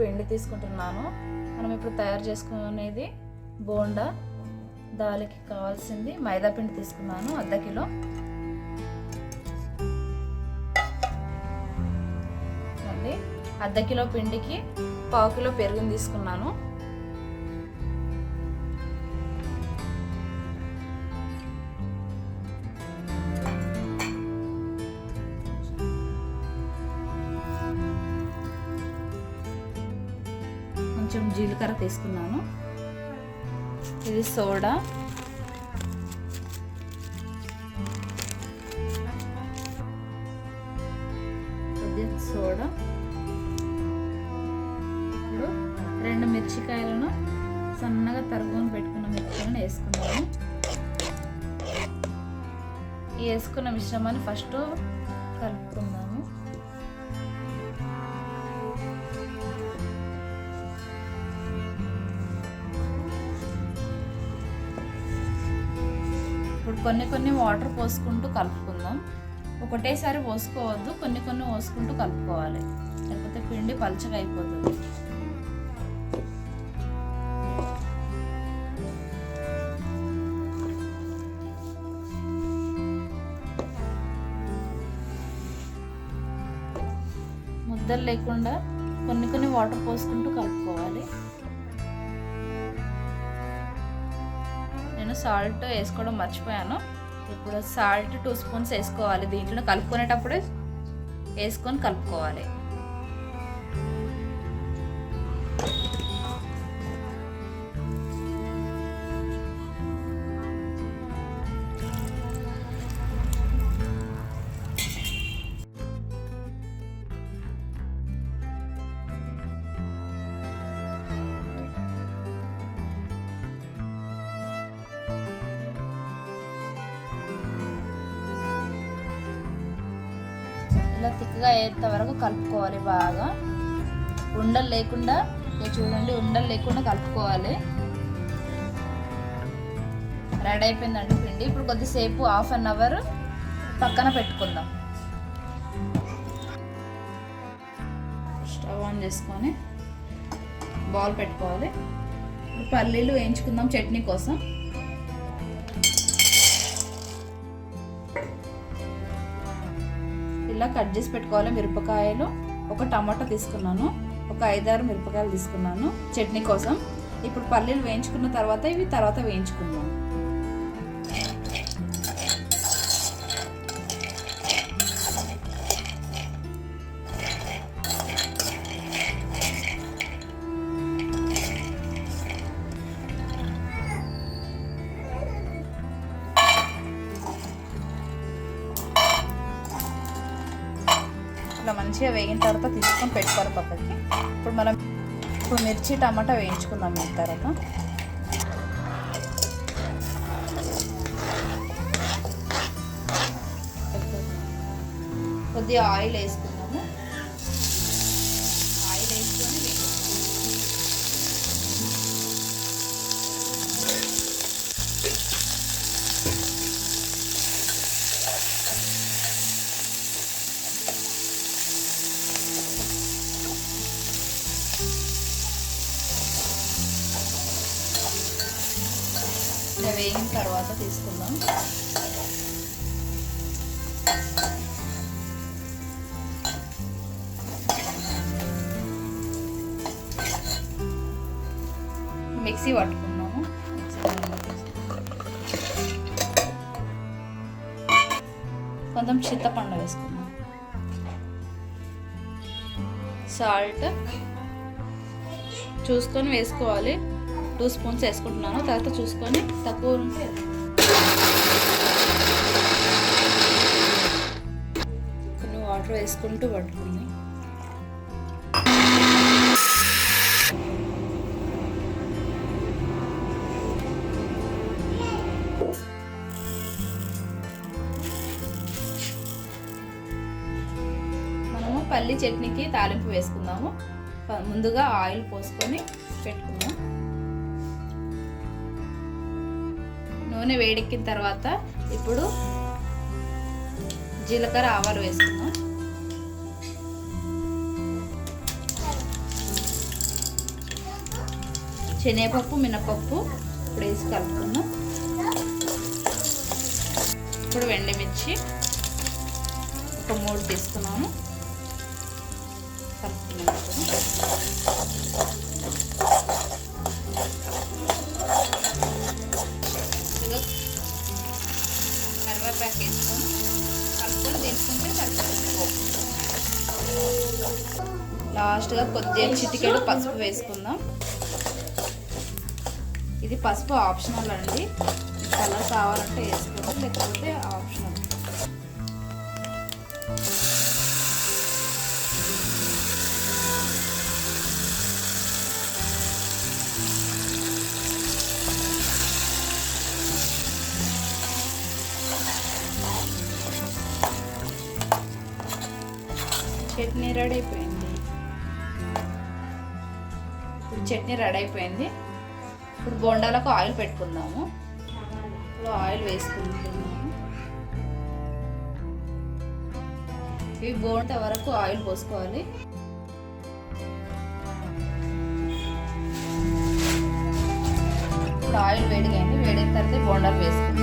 పిండి తీసుకుంటున్నాను. మనం ఇప్పుడు తయారు చేసుకునేది బోండా. దానికి కావాల్సింది మైదా పిండి తీసుకున్నాను, అర్ధ కిలో. మళ్ళీ అర్ధ కిలో పిండికి పావు కిలో పెరుగుని తీసుకున్నాను. కొంచెం జీలకర్ర తీసుకున్నాను. ఇది సోడా, కొద్దిగా సోడా. ఇప్పుడు 2 మిర్చికాయలను సన్నగా తరుగుకొని పెట్టుకున్న మిర్చికాయలను వేసుకున్నాను. ఈ వేసుకున్న మిశ్రమాన్ని ఫస్ట్ కలుపుకుందాము. ఇప్పుడు కొన్ని వాటర్ పోసుకుంటూ కలుపుకుందాం. ఒకటేసారి పోసుకోవద్దు, కొన్ని పోసుకుంటూ కలుపుకోవాలి, లేకపోతే పిండి పలచగా అయిపోతుంది. ముద్దలు లేకుండా కొన్ని వాటర్ పోసుకుంటూ కలుపుకోవాలి. నేను సాల్ట్ వేసుకోవడం మర్చిపోయాను. ఇప్పుడు సాల్ట్ 2 స్పూన్స్ వేసుకోవాలి. దీంట్లో కలుపుకునేటప్పుడే వేసుకొని కలుపుకోవాలి. ఇలా తిక్కగా అయ్యేంత వరకు కలుపుకోవాలి బాగా. ఉండలు లేకుండా, చూడండి, ఉండలు లేకుండా కలుపుకోవాలి. రెడీ అయిపోయిందండి పిండి. ఇప్పుడు కొద్దిసేపు 1/2 అవర్ పక్కన పెట్టుకుందాం. స్టవ్ ఆన్ చేసుకొని బౌల్ పెట్టుకోవాలి. పల్లీలు వేయించుకుందాం చట్నీ కోసం. ఇలా కట్ చేసి పెట్టుకోవాలి. మిరపకాయలు, ఒక టమాటా తీసుకున్నాను, ఒక 5-6 మిరపకాయలు తీసుకున్నాను చట్నీ కోసం. ఇప్పుడు పల్లీలు వేయించుకున్న తర్వాత ఇవి తర్వాత వేయించుకుందాం. ఇట్లా మంచిగా వేగిన తర్వాత తీసుకొని పెట్టుకోవాలి పక్కకి. ఇప్పుడు మిర్చి టమాటా వేయించుకుందాం. దీని తర్వాత కొద్దిగా ఆయిల్ వేసుకుందాము. ఆయిల్ వేసుకొని ఇలా వేగిన తర్వాత తీసుకుందాం. మిక్సీ పట్టుకున్నాము. కొంచెం చింతపండు వేసుకున్నాం. సాల్ట్ చూసుకొని వేసుకోవాలి. 2 స్పూన్స్ వేసుకుంటున్నాను. తర్వాత చూసుకొని తక్కువ ఉంటే కొన్ని వాటర్ వేసుకుంటూ పట్టుకుంది. మనము పల్లి చట్నీకి తాలింపు వేసుకుందాము. ముందుగా ఆయిల్ పోసుకొని పెట్టుకుందాం. నూనె వేడెక్కిన తర్వాత ఇప్పుడు జీలకర్ర, ఆవాలు వేసుకుందాం. శనగపప్పు మినపప్పు ఇప్పుడు వేసి కలుపుకుందాం. ఇప్పుడు ఎండుమిర్చి ఒక 3 తీసుకున్నాను, కలుపుకున్నాను. కరివేపాకు వేసుకొని కలుపుకొని తీసుకుంటే సరిపోతుంది. లాస్ట్గా కొద్దిగా చిటికెడు పసుపు వేసుకుందాం. ఇది పసుపు ఆప్షనల్ అండి, కలర్ కావాలంటే వేసుకోండి, లేకపోతే ఆప్షనల్. చట్నీ రెడీ అయిపోయింది. ఇప్పుడు చట్నీ రెడీ అయిపోయింది. ఇప్పుడు బోండాలకు ఆయిల్ పెట్టుకుందాము. ఇప్పుడు ఆయిల్ వేసుకుంటున్నాము. ఇవి బోంట వరకు ఆయిల్ పోసుకోవాలి. ఇప్పుడు ఆయిల్ వేడిగా అయింది, వేడిన తర్వాత బోండాలు వేసుకుందాం.